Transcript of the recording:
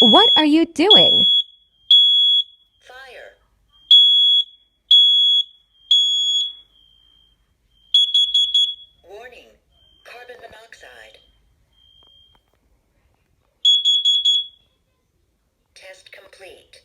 What are you doing? Fire. Warning. Carbon monoxide. Test complete.